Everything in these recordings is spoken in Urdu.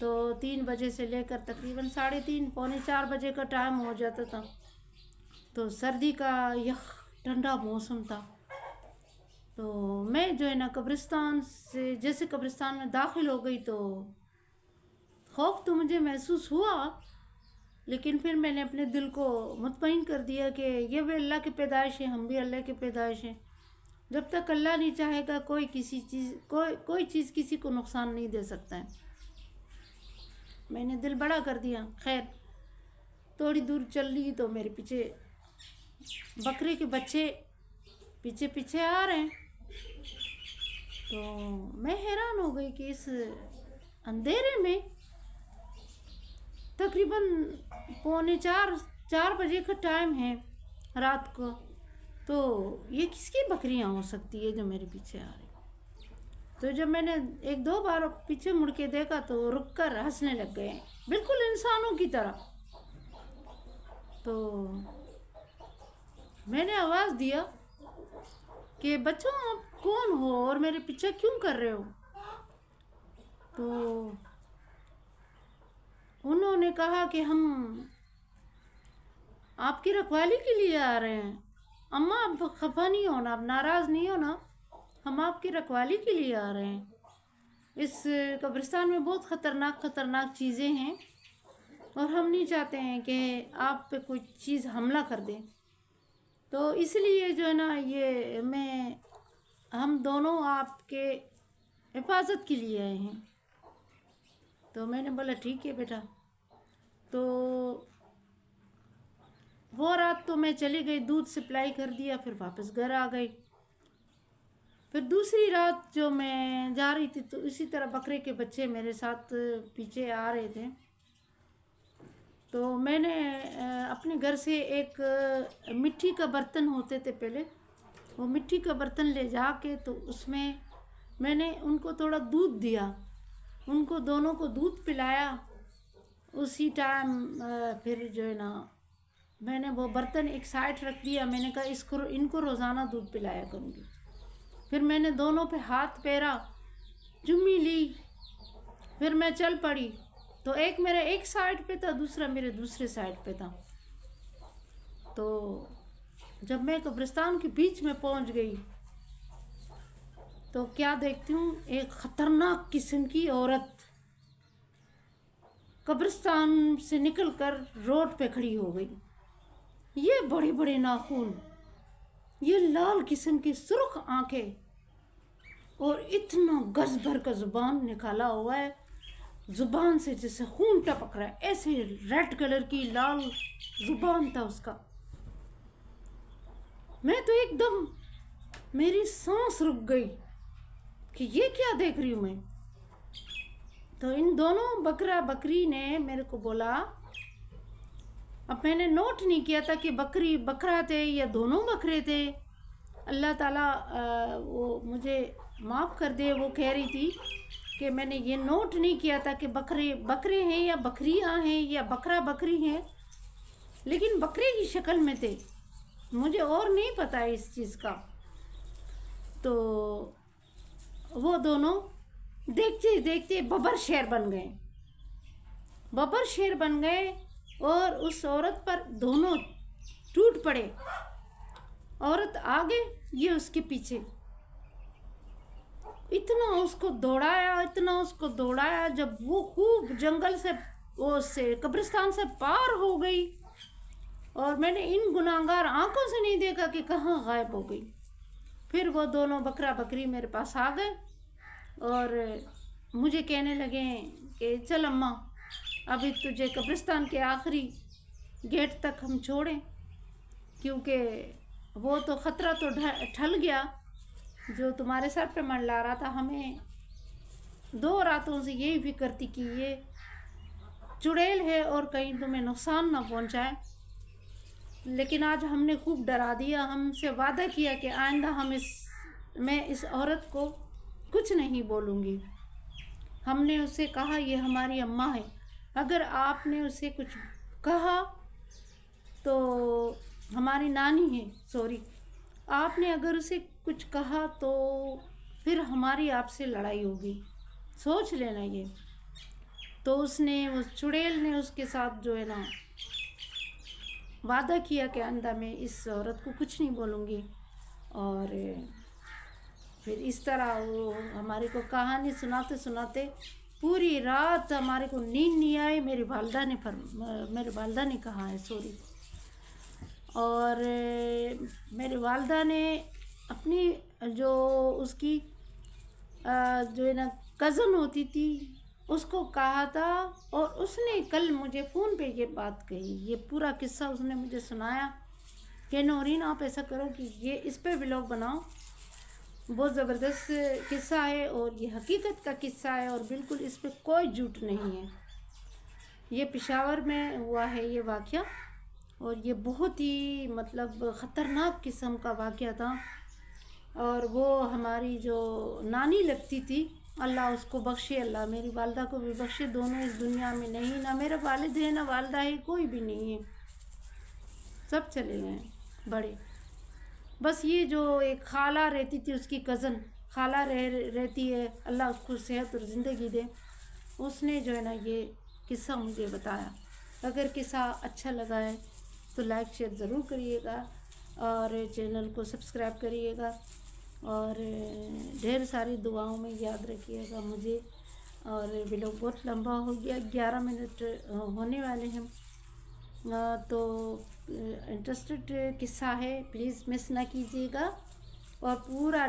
تو 3 بجے سے لے کر تقریباً 3:30 پونے 4 بجے کا ٹائم ہو جاتا تھا، تو سردی کا یخ ٹھنڈا موسم تھا۔ تو میں جو ہے نا قبرستان سے جیسے قبرستان میں داخل ہو گئی تو خوف تو مجھے محسوس ہوا، لیکن پھر میں نے اپنے دل کو مطمئن کر دیا کہ یہ بھی اللہ کی پیدائش ہے، ہم بھی اللہ کی پیدائش ہیں۔ جب تک اللہ نہیں چاہے گا کوئی چیز کسی کو نقصان نہیں دے سکتا ہے۔ میں نے دل بڑا کر دیا۔ خیر تھوڑی دور چل لی تو میرے پیچھے بکرے کے بچے پیچھے آ رہے ہیں، تو میں حیران ہو گئی کہ اس اندھیرے میں تقریباً پونے 4 بجے کا ٹائم ہے رات کو، تو یہ کس کی بکریاں ہو سکتی ہے جو میرے پیچھے آ رہی؟ تو جب میں نے 1-2 بار پیچھے مڑ کے دیکھا تو رک کر ہنسنے لگ گئے، بالکل انسانوں کی طرح۔ تو میں نے آواز دیا کہ بچوں آپ کون ہو اور میرے پیچھے کیوں کر رہے ہو؟ تو انہوں نے کہا کہ ہم آپ کی رکھوالی کے لیے آ رہے ہیں۔ اماں آپ خفا نہیں ہونا، آپ ناراض نہیں ہونا، ہم آپ کی رکھوالی کے لیے آ رہے ہیں۔ اس قبرستان میں بہت خطرناک چیزیں ہیں اور ہم نہیں چاہتے ہیں کہ آپ پہ کوئی چیز حملہ کر دیں، تو اس لیے جو ہے نا ہم دونوں آپ کے حفاظت کے لیے آئے ہیں۔ تو میں نے بولا ٹھیک ہے بیٹا۔ تو وہ رات تو میں چلی گئی، دودھ سپلائی کر دیا، پھر واپس گھر آ گئی۔ پھر دوسری رات جو میں جا رہی تھی تو اسی طرح بکرے کے بچے میرے ساتھ پیچھے آ رہے تھے، تو میں نے اپنے گھر سے ایک مٹی کا برتن ہوتے تھے پہلے، وہ مٹی کا برتن لے جا کے تو اس میں نے ان کو تھوڑا دودھ دیا، ان کو دونوں کو دودھ پلایا۔ اسی ٹائم پھر جو ہے نا میں نے وہ برتن ایک سائڈ رکھ دیا، میں نے کہا ان کو روزانہ دودھ پلایا کروں گی۔ پھر میں نے دونوں پہ ہاتھ پھیرا، چمی لی، پھر میں چل پڑی۔ تو ایک میرے ایک سائڈ پہ تھا، دوسرا میرے دوسرے سائڈ پہ تھا۔ تو جب میں قبرستان کے بیچ میں پہنچ گئی تو کیا دیکھتی ہوں، ایک خطرناک قسم کی عورت قبرستان سے نکل کر روڈ پہ کھڑی ہو گئی۔ یہ بڑے بڑے ناخن، یہ لال قسم کی سرخ آنکھیں اور اتنا گز بھر کا زبان نکالا ہوا ہے، زبان سے جیسے خون ٹپک رہا ہے، ایسے ریڈ کلر کی لال زبان تھا اس کا۔ میں تو ایک دم میری سانس رک گئی کہ یہ کیا دیکھ رہی ہوں میں۔ تو ان دونوں بکرا بکری نے میرے کو بولا، اب میں نے نوٹ نہیں کیا تھا کہ بکرا تھے یا دونوں بکرے تھے، اللہ تعالیٰ وہ مجھے معاف کر دے۔ وہ کہہ رہی تھی کہ میں نے یہ نوٹ نہیں کیا تھا کہ بکرے ہیں یا بکریاں ہیں یا بکرا بکری ہیں، لیکن بکرے کی شکل میں تھے، مجھے اور نہیں پتا ہے اس چیز کا۔ تو وہ دونوں دیکھتے دیکھتے ببر شیر بن گئے اور اس عورت پر دونوں ٹوٹ پڑے، عورت آگے، یہ اس کے پیچھے۔ اتنا اس کو دوڑایا، جب وہ خوب جنگل سے قبرستان سے پار ہو گئی اور میں نے ان گناہگار آنکھوں سے نہیں دیکھا کہ کہاں غائب ہو گئی۔ پھر وہ دونوں بکرا بکری میرے پاس آ گئے اور مجھے کہنے لگے کہ چل اماں، ابھی تجھے قبرستان کے آخری گیٹ تک ہم چھوڑیں، کیونکہ وہ تو خطرہ تو ٹل گیا جو تمہارے سر پہ منڈلا رہا تھا۔ ہمیں 2 راتوں سے یہی فکر تھی کہ یہ چڑیل ہے اور کہیں تمہیں نقصان نہ پہنچائے، لیکن آج ہم نے خوب ڈرا دیا۔ ہم سے وعدہ کیا کہ آئندہ میں اس عورت کو کچھ نہیں بولوں گی۔ ہم نے اسے کہا یہ ہماری اماں ہے، اگر آپ نے اسے کچھ کہا تو ہماری نانی ہے، آپ نے اگر اسے کچھ کہا تو پھر ہماری آپ سے لڑائی ہوگی، سوچ لینا یہ۔ تو اس نے اس چڑیل نے اس کے ساتھ جو ہے نا وعدہ کیا کہ آئندہ میں اس عورت کو کچھ نہیں بولوں گی. اور پھر اس طرح وہ ہمارے کو کہانی سناتے سناتے پوری رات ہمارے کو نیند نہیں آئی. میری والدہ نے کہا ہے سوری. اور میری والدہ نے اپنی جو اس کی جو ہے نا کزن ہوتی تھی اس کو کہا تھا، اور اس نے کل مجھے فون پہ یہ بات کہی. یہ پورا قصہ اس نے مجھے سنایا کہ نورین آپ ایسا کرو کہ یہ اس پہ ولاگ بناؤ، بہت زبردست قصہ ہے اور یہ حقیقت کا قصہ ہے اور بالکل اس پہ کوئی جھوٹ نہیں ہے. یہ پشاور میں ہوا ہے یہ واقعہ، اور یہ بہت ہی مطلب خطرناک قسم کا واقعہ تھا. اور وہ ہماری جو نانی لگتی تھی، اللہ اس کو بخشے، اللہ میری والدہ کو بھی بخشے. دونوں اس دنیا میں نہیں، نہ میرا والد ہے نہ والدہ ہے، کوئی بھی نہیں ہے، سب چلے گئے بڑے. بس یہ جو ایک خالہ رہتی تھی، اس کی کزن خالہ رہتی ہے، اللہ اس کو صحت اور زندگی دے، اس نے جو ہے نا یہ قصہ مجھے بتایا. اگر قصہ اچھا لگا ہے تو لائک شیئر ضرور کریے گا اور چینل کو سبسکرائب کریے گا، اور ڈھیر ساری دعاؤں میں یاد رکھیے گا مجھے. اور ویلوگ بہت لمبا ہو گیا، 11 منٹ ہونے والے ہیں. تو انٹرسٹڈ قصہ ہے، پلیز مس نہ کیجیے گا اور پورا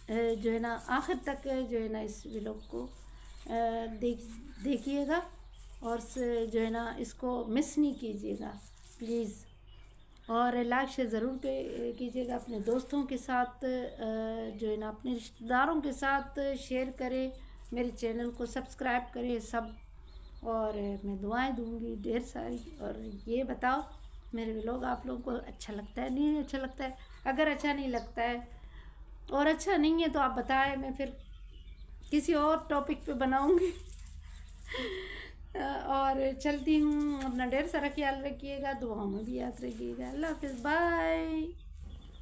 جو ہے نا آخر تک جو ہے نا اس ویلوگ کو دیکھیے گا، اور جو ہے نا اس کو مس نہیں کیجیے گا پلیز. اور لائک شیئر ضرور کیجیے گا اپنے دوستوں کے ساتھ، جو ہے نا اپنے رشتہ داروں کے ساتھ شیئر کرے، میرے چینل کو سبسکرائب کرے سب. اور میں دعائیں دوں گی ڈھیر ساری. اور یہ بتاؤ میرے ولاگ آپ لوگوں کو اچھا لگتا ہے نہیں اچھا لگتا ہے؟ اگر اچھا نہیں لگتا ہے اور اچھا نہیں ہے تو آپ بتائیں، میں پھر کسی اور ٹاپک پہ بناؤں گی. اور چلتی ہوں، اپنا ڈھیر سارا خیال رکھیے گا، دعاؤں میں بھی یاد رکھیے گا. اللہ حافظ، بائے.